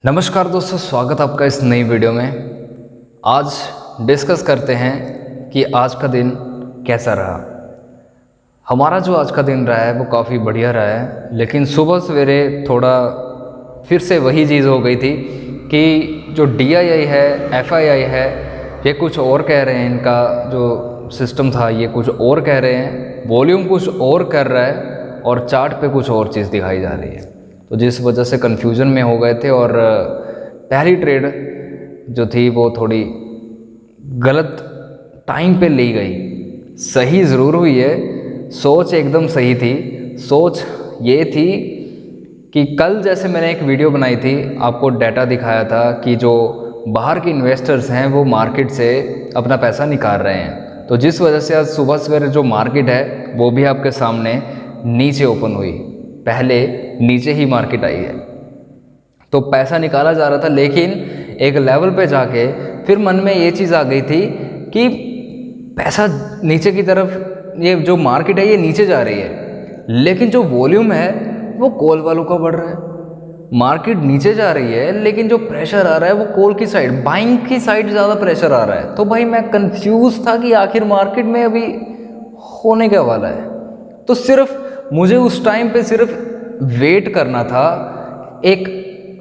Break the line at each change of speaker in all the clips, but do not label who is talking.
नमस्कार दोस्तों, स्वागत आपका इस नई वीडियो में। आज डिस्कस करते हैं कि आज का दिन कैसा रहा। हमारा जो आज का दिन रहा है वो काफ़ी बढ़िया रहा है, लेकिन सुबह सवेरे थोड़ा फिर से वही चीज़ हो गई थी कि जो DII है, FII है, ये कुछ और कह रहे हैं। इनका जो सिस्टम था ये कुछ और कह रहे हैं, वॉल्यूम कुछ और कर रहा है और चार्ट पे कुछ और चीज़ दिखाई जा रही है। तो जिस वजह से कन्फ्यूज़न में हो गए थे और पहली ट्रेड जो थी वो थोड़ी गलत टाइम पे ली गई। सही ज़रूर हुई है, सोच एकदम सही थी। सोच ये थी कि कल जैसे मैंने एक वीडियो बनाई थी, आपको डाटा दिखाया था कि जो बाहर के इन्वेस्टर्स हैं वो मार्केट से अपना पैसा निकाल रहे हैं। तो जिस वजह से आज सुबह सवेरे जो मार्केट है वो भी आपके सामने नीचे ओपन हुई, पहले नीचे ही मार्केट आई है। तो पैसा निकाला जा रहा था, लेकिन एक लेवल पे जाके फिर मन में ये चीज़ आ गई थी कि पैसा नीचे की तरफ, ये जो मार्केट है ये नीचे जा रही है, लेकिन जो वॉल्यूम है वो कॉल वालों का बढ़ रहा है। मार्केट नीचे जा रही है लेकिन जो प्रेशर आ रहा है वो कॉल की साइड, बाइंग की साइड ज़्यादा प्रेशर आ रहा है। तो भाई मैं कंफ्यूज था कि आखिर मार्केट में अभी होने क्या वाला है। तो सिर्फ मुझे उस टाइम पे सिर्फ वेट करना था एक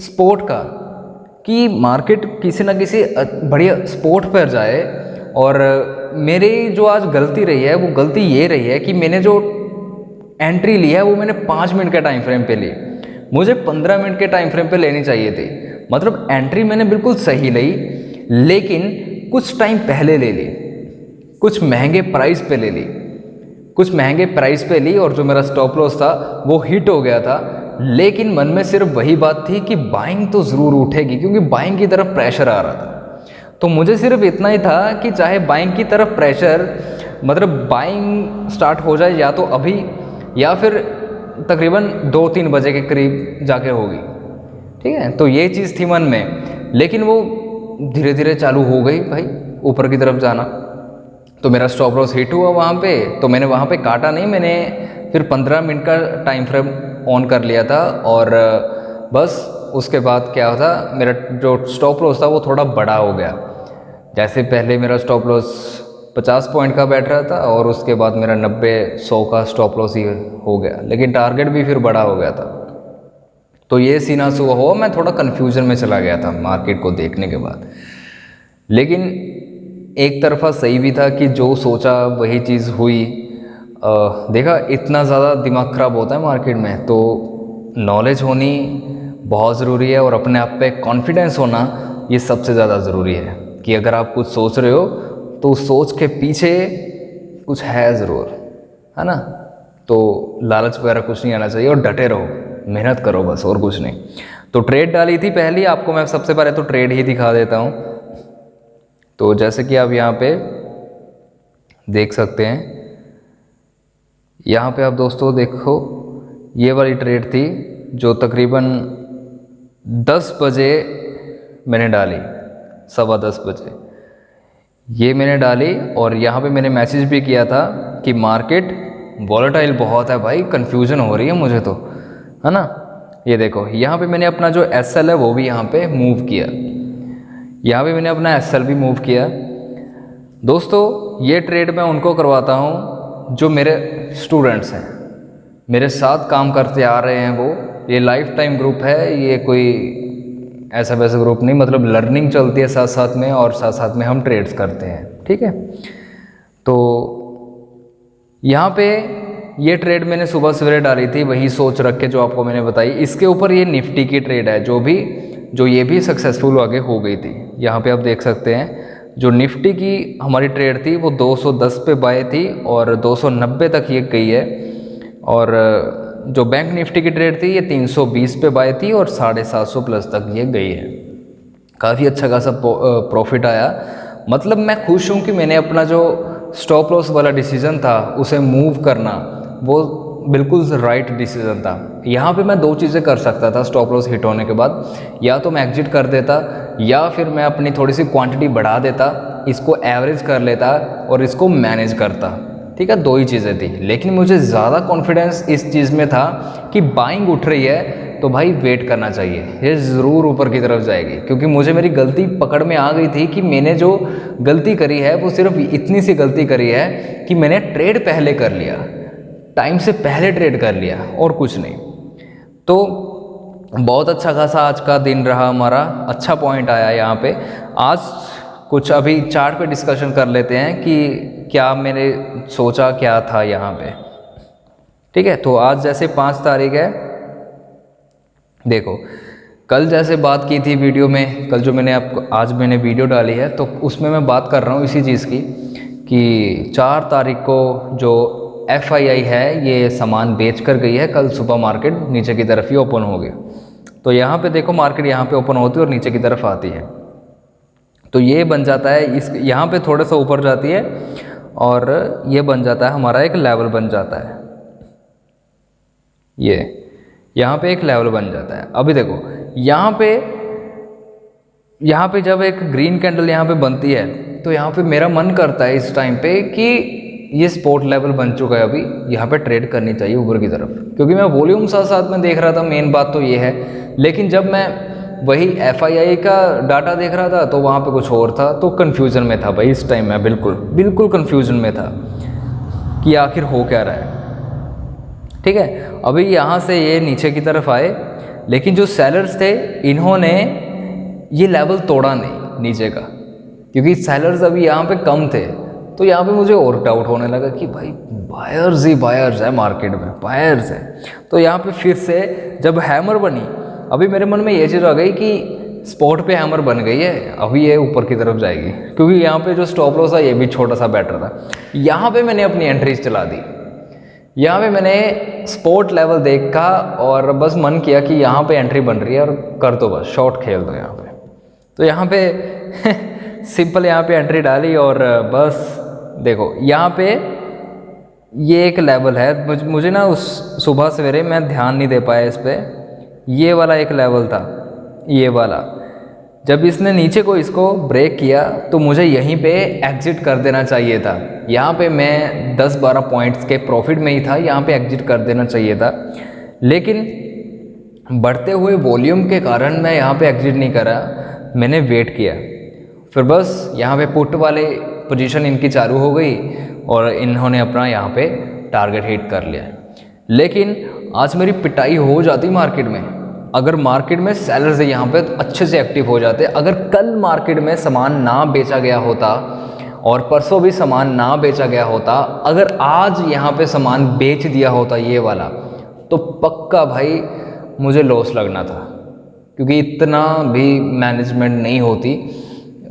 स्पॉट का, कि मार्केट किसी ना किसी बढ़िया स्पॉट पर जाए। और मेरी जो आज गलती रही है वो गलती ये रही है कि मैंने जो एंट्री ली है वो मैंने 5 मिनट के टाइम फ्रेम पे ली। मुझे 15 मिनट के टाइम फ्रेम पे लेनी चाहिए थी। मतलब एंट्री मैंने बिल्कुल सही ली, लेकिन कुछ टाइम पहले ले ली, कुछ महंगे प्राइस पे ले ली, कुछ महंगे प्राइस पे ली। और जो मेरा स्टॉप लॉस था वो हिट हो गया था, लेकिन मन में सिर्फ वही बात थी कि बाइंग तो ज़रूर उठेगी, क्योंकि बाइंग की तरफ प्रेशर आ रहा था। तो मुझे सिर्फ इतना ही था कि चाहे बाइंग की तरफ प्रेशर, मतलब बाइंग स्टार्ट हो जाए या तो अभी या फिर तकरीबन 2-3 बजे के करीब जाके होगी, ठीक है। तो ये चीज़ थी मन में, लेकिन वो धीरे धीरे चालू हो गई भाई ऊपर की तरफ जाना। तो मेरा स्टॉप लॉस हिट हुआ वहाँ पे, तो मैंने वहाँ पे काटा नहीं, मैंने फिर 15 मिनट का टाइम फ्रेम ऑन कर लिया था। और बस उसके बाद क्या था, मेरा जो स्टॉप लॉस था वो थोड़ा बड़ा हो गया। जैसे पहले मेरा स्टॉप लॉस 50 पॉइंट का बैठ रहा था और उसके बाद मेरा 90-100 का स्टॉप लॉस ही हो गया, लेकिन टारगेट भी फिर बड़ा हो गया था। तो ये सीना सुबह हुआ, मैं थोड़ा कन्फ्यूजन में चला गया था मार्केट को देखने के बाद। लेकिन एक तरफा सही भी था कि जो सोचा वही चीज़ हुई। देखा, इतना ज़्यादा दिमाग ख़राब होता है मार्केट में, तो नॉलेज होनी बहुत ज़रूरी है और अपने आप पे कॉन्फिडेंस होना ये सबसे ज़्यादा ज़रूरी है। कि अगर आप कुछ सोच रहे हो तो उस सोच के पीछे कुछ है ज़रूर, है ना। तो लालच वगैरह कुछ नहीं आना चाहिए और डटे रहो, मेहनत करो बस, और कुछ नहीं। तो ट्रेड डाली थी पहली, आपको मैं सबसे पहले तो ट्रेड ही दिखा देता हूँ। तो जैसे कि आप यहाँ पे देख सकते हैं, यहाँ पे आप दोस्तों देखो, ये वाली ट्रेड थी जो तकरीबन 10 बजे मैंने डाली, 10:15 बजे ये मैंने डाली। और यहाँ पे मैंने मैसेज भी किया था कि मार्केट वॉलेटाइल बहुत है भाई, कंफ्यूजन हो रही है मुझे तो, है ना। ये देखो, यहाँ पे मैंने अपना जो SL है वो भी यहाँ पे मूव किया, यहाँ पे मैंने अपना SL भी मूव किया। दोस्तों ये ट्रेड मैं उनको करवाता हूँ जो मेरे स्टूडेंट्स हैं, मेरे साथ काम करते आ रहे हैं। वो ये लाइफ टाइम ग्रुप है, ये कोई ऐसा वैसा ग्रुप नहीं, मतलब लर्निंग चलती है साथ साथ में, और साथ साथ में हम ट्रेड्स करते हैं, ठीक है। तो यहाँ पे ये ट्रेड मैंने सुबह सवेरे डाली थी, वही सोच रख के जो आपको मैंने बताई। इसके ऊपर ये निफ्टी की ट्रेड है, जो ये भी सक्सेसफुल आगे हो गई थी। यहाँ पे आप देख सकते हैं जो निफ्टी की हमारी ट्रेड थी वो 210 पे बाय थी और 290 तक ये गई है। और जो बैंक निफ्टी की ट्रेड थी ये 320 पे बाय थी और 750 प्लस तक ये गई है। काफ़ी अच्छा खासा प्रॉफिट आया। मतलब मैं खुश हूँ कि मैंने अपना जो स्टॉप लॉस वाला डिसीज़न था उसे मूव करना, वो बिल्कुल राइट डिसीज़न था। यहाँ पे मैं 2 चीज़ें कर सकता था स्टॉप लॉस हिट होने के बाद, या तो मैं एग्जिट कर देता या फिर मैं अपनी थोड़ी सी क्वांटिटी बढ़ा देता, इसको एवरेज कर लेता और इसको मैनेज करता, ठीक है। 2 ही चीज़ें थी, लेकिन मुझे ज़्यादा कॉन्फिडेंस इस चीज़ में था कि बाइंग उठ रही है, तो भाई वेट करना चाहिए, ये ज़रूर ऊपर की तरफ जाएगी। क्योंकि मुझे मेरी गलती पकड़ में आ गई थी कि मैंने जो गलती करी है वो सिर्फ इतनी सी गलती करी है कि मैंने ट्रेड पहले कर लिया, टाइम से पहले ट्रेड कर लिया और कुछ नहीं। तो बहुत अच्छा खासा आज का दिन रहा हमारा, अच्छा पॉइंट आया यहाँ पे। आज कुछ अभी चार्ट पे डिस्कशन कर लेते हैं कि क्या मैंने सोचा क्या था यहाँ पे, ठीक है। तो आज जैसे 5 तारीख है, देखो कल जैसे बात की थी वीडियो में, कल जो मैंने आपको आज मैंने वीडियो डाली है तो उसमें मैं बात कर रहा हूँ इसी चीज़ की कि 4 तारीख को जो FII है ये सामान बेच कर गई है। कल सुपर मार्केट नीचे की तरफ ही ओपन हो गई। तो यहाँ पे देखो मार्केट यहाँ पे ओपन होती है और नीचे की तरफ आती है, तो ये बन जाता है इस यहाँ पे थोड़ा सा ऊपर जाती है और ये बन जाता है हमारा एक लेवल बन जाता है, ये यहाँ पे एक लेवल बन जाता है। अभी देखो यहाँ पे जब एक ग्रीन कैंडल यहाँ पे बनती है तो यहाँ पे मेरा मन करता है इस टाइम पे कि ये सपोर्ट लेवल बन चुका है, अभी यहाँ पे ट्रेड करनी चाहिए ऊपर की तरफ। क्योंकि मैं वॉल्यूम साथ साथ में देख रहा था, मेन बात तो ये है। लेकिन जब मैं वही FII का डाटा देख रहा था तो वहाँ पे कुछ और था, तो कन्फ्यूज़न में था भाई। इस टाइम मैं बिल्कुल कन्फ्यूज़न में था कि आखिर हो क्या रहा है, ठीक है। अभी यहाँ से ये नीचे की तरफ आए, लेकिन जो सेलर्स थे इन्होंने ये लेवल तोड़ा नहीं नीचे का, क्योंकि सेलर्स अभी यहाँ पे कम थे। तो यहाँ पे मुझे और डाउट होने लगा कि भाई बायर्स ही बायर्स है मार्केट में, बायर्स है। तो यहाँ पे फिर से जब हैमर बनी, अभी मेरे मन में ये चीज़ आ गई कि स्पॉट पे हैमर बन गई है, अभी ये ऊपर की तरफ जाएगी। क्योंकि यहाँ पे जो स्टॉप लॉस था ये भी छोटा सा बेटर था। यहाँ पे मैंने अपनी एंट्रीज चला दी, यहाँ पे मैंने स्पॉट लेवल देखा और बस मन किया कि यहाँ पे एंट्री बन रही है और कर दो, बस शॉर्ट खेल दो यहाँ पे। तो यहाँ पे सिंपल यहाँ पे एंट्री डाली और बस देखो यहाँ पे ये एक लेवल है। मुझे ना उस सुबह सवेरे मैं ध्यान नहीं दे पाया इस पर। ये वाला एक लेवल था, ये वाला जब इसने नीचे को इसको ब्रेक किया तो मुझे यहीं पे एग्जिट कर देना चाहिए था। यहाँ पे मैं 10-12 पॉइंट्स के प्रॉफिट में ही था, यहाँ पे एग्जिट कर देना चाहिए था। लेकिन बढ़ते हुए वॉल्यूम के कारण मैं यहाँ पे एग्जिट नहीं करा, मैंने वेट किया। फिर बस यहाँ पे पुट वाले पोजीशन इनकी चालू हो गई और इन्होंने अपना यहाँ पे टारगेट हिट कर लिया। लेकिन आज मेरी पिटाई हो जाती मार्केट में, अगर मार्केट में सेलर्स यहाँ पे अच्छे से एक्टिव हो जाते। अगर कल मार्केट में सामान ना बेचा गया होता और परसों भी सामान ना बेचा गया होता, अगर आज यहाँ पे सामान बेच दिया होता ये वाला, तो पक्का भाई मुझे लॉस लगना था। क्योंकि इतना भी मैनेजमेंट नहीं होती,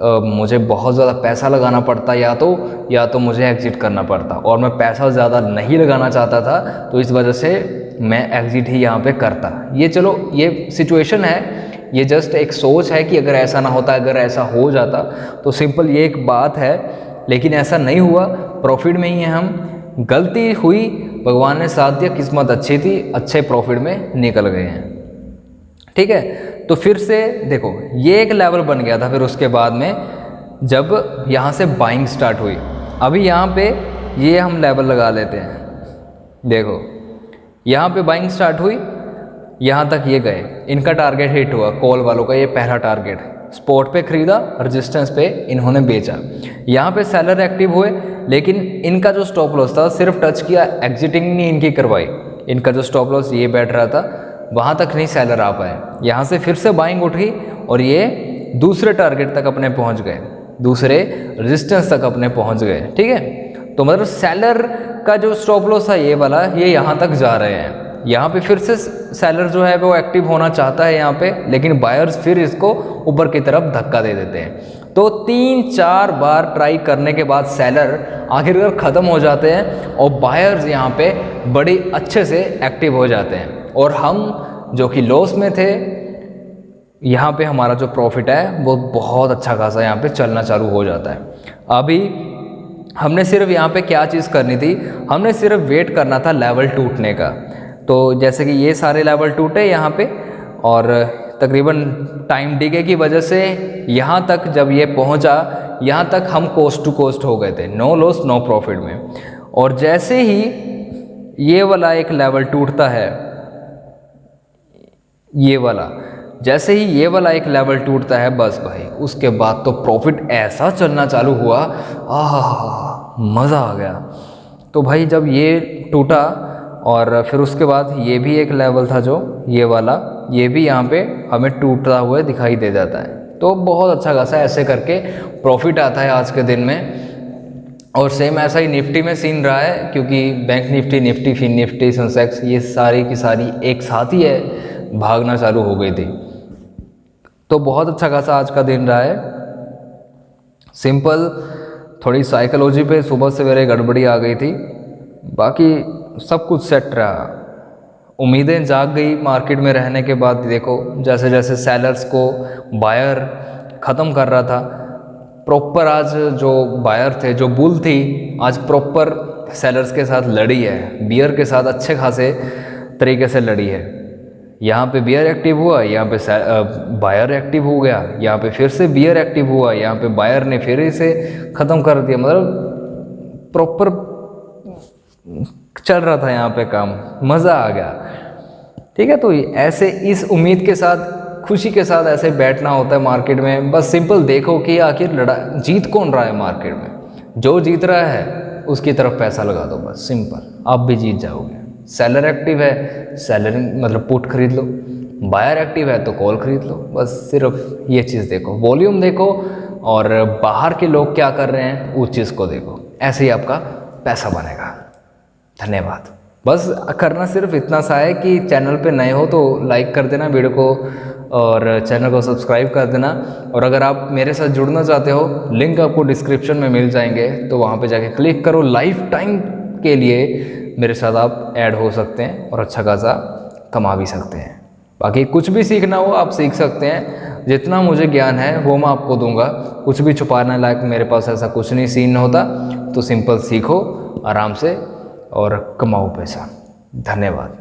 मुझे बहुत ज़्यादा पैसा लगाना पड़ता या तो मुझे एग्ज़िट करना पड़ता, और मैं पैसा ज़्यादा नहीं लगाना चाहता था, तो इस वजह से मैं एग्ज़िट ही यहाँ पे करता। ये चलो ये सिचुएशन है, ये जस्ट एक सोच है कि अगर ऐसा ना होता, अगर ऐसा हो जाता तो सिंपल ये एक बात है। लेकिन ऐसा नहीं हुआ, प्रॉफिट में ही है हम। गलती हुई, भगवान ने साथ दिया, किस्मत अच्छी थी, अच्छे प्रॉफिट में निकल गए हैं, ठीक है। तो फिर से देखो ये एक लेवल बन गया था। फिर उसके बाद में जब यहाँ से बाइंग स्टार्ट हुई, अभी यहाँ पे ये हम लेवल लगा लेते हैं। देखो यहाँ पे बाइंग स्टार्ट हुई, यहाँ तक ये गए, इनका टारगेट हिट हुआ, कॉल वालों का ये पहला टारगेट। स्पॉट पे खरीदा, रेजिस्टेंस पे इन्होंने बेचा। यहाँ पे सेलर एक्टिव हुए, लेकिन इनका जो स्टॉप लॉस था सिर्फ टच किया, एग्जिटिंग नहीं इनकी करवाई। इनका जो स्टॉप लॉस ये बैठ रहा था वहाँ तक नहीं सेलर आ पाए। यहाँ से फिर से बाइंग उठी और ये दूसरे टारगेट तक अपने पहुँच गए, दूसरे रेजिस्टेंस तक अपने पहुँच गए, ठीक है। तो मतलब सेलर का जो स्टॉप लॉस था ये वाला, ये यहाँ तक जा रहे हैं। यहाँ पे फिर से सेलर जो है वो एक्टिव होना चाहता है यहाँ पे, लेकिन बायर्स फिर इसको ऊपर की तरफ धक्का दे देते हैं। तो 3-4 बार ट्राई करने के बाद सेलर आखिरकार ख़त्म हो जाते हैं और बायर्स यहाँ पे बड़ी अच्छे से एक्टिव हो जाते हैं। और हम जो कि लॉस में थे, यहाँ पे हमारा जो प्रॉफिट है वो बहुत अच्छा खासा यहाँ पे चलना चालू हो जाता है। अभी हमने सिर्फ यहाँ पे क्या चीज़ करनी थी, हमने सिर्फ वेट करना था लेवल टूटने का। तो जैसे कि ये सारे लेवल टूटे यहाँ पे, और तकरीबन टाइम डिले की वजह से यहाँ तक जब ये पहुँचा, यहाँ तक हम कोस्ट टू कोस्ट हो गए थे, नो लॉस नो प्रॉफिट में। और जैसे ही ये वाला एक लेवल टूटता है, ये वाला, जैसे ही ये वाला एक लेवल टूटता है बस भाई उसके बाद तो प्रॉफिट ऐसा चलना चालू हुआ, मज़ा आ गया। तो भाई जब ये टूटा और फिर उसके बाद ये भी एक लेवल था जो ये वाला, ये भी यहाँ पे हमें टूटता हुआ दिखाई दे जाता है। तो बहुत अच्छा खासा ऐसे करके प्रॉफिट आता है आज के दिन में। और सेम ऐसा ही निफ्टी में सीन रहा है, क्योंकि bank Nifty, Nifty Fin Nifty, Sensex, ये सारी की सारी एक साथ ही है भागना चालू हो गई थी। तो बहुत अच्छा खासा आज का दिन रहा है। सिंपल थोड़ी साइकोलॉजी पे सुबह सवेरे गड़बड़ी आ गई थी, बाकी सब कुछ सेट रहा। उम्मीदें जाग गई मार्केट में रहने के बाद। देखो जैसे जैसे सेलर्स को बायर ख़त्म कर रहा था, प्रॉपर आज जो बायर थे, जो बुल थी, आज प्रॉपर सेलर्स के साथ लड़ी है, बियर के साथ अच्छे खासे तरीके से लड़ी है। यहाँ पे बियर एक्टिव हुआ, यहाँ पे बायर एक्टिव हो गया, यहाँ पे फिर से बियर एक्टिव हुआ, यहाँ पे बायर ने फिर इसे ख़त्म कर दिया। मतलब प्रॉपर चल रहा था यहाँ पे काम, मज़ा आ गया। ठीक है, तो ऐसे इस उम्मीद के साथ, खुशी के साथ ऐसे बैठना होता है मार्केट में। बस सिंपल देखो कि आखिर जीत कौन रहा है मार्केट में। जो जीत रहा है उसकी तरफ पैसा लगा दो, बस सिंपल, आप भी जीत जाओगे। सेलर एक्टिव है, सेलर मतलब पुट खरीद लो, बायर एक्टिव है तो कॉल खरीद लो। बस सिर्फ ये चीज़ देखो, वॉल्यूम देखो और बाहर के लोग क्या कर रहे हैं उस चीज़ को देखो, ऐसे ही आपका पैसा बनेगा। धन्यवाद। बस करना सिर्फ इतना सा है कि चैनल पे नए हो तो लाइक कर देना वीडियो को और चैनल को सब्सक्राइब कर देना। और अगर आप मेरे साथ जुड़ना चाहते हो, लिंक आपको डिस्क्रिप्शन में मिल जाएंगे, तो वहाँ पे जाके क्लिक करो। लाइफ टाइम के लिए मेरे साथ आप ऐड हो सकते हैं और अच्छा खासा कमा भी सकते हैं। बाकी कुछ भी सीखना हो आप सीख सकते हैं, जितना मुझे ज्ञान है वो मैं आपको दूंगा। कुछ भी छुपाने लायक मेरे पास ऐसा कुछ नहीं सीन होता। तो सिंपल सीखो आराम से और कमाओ पैसा। धन्यवाद।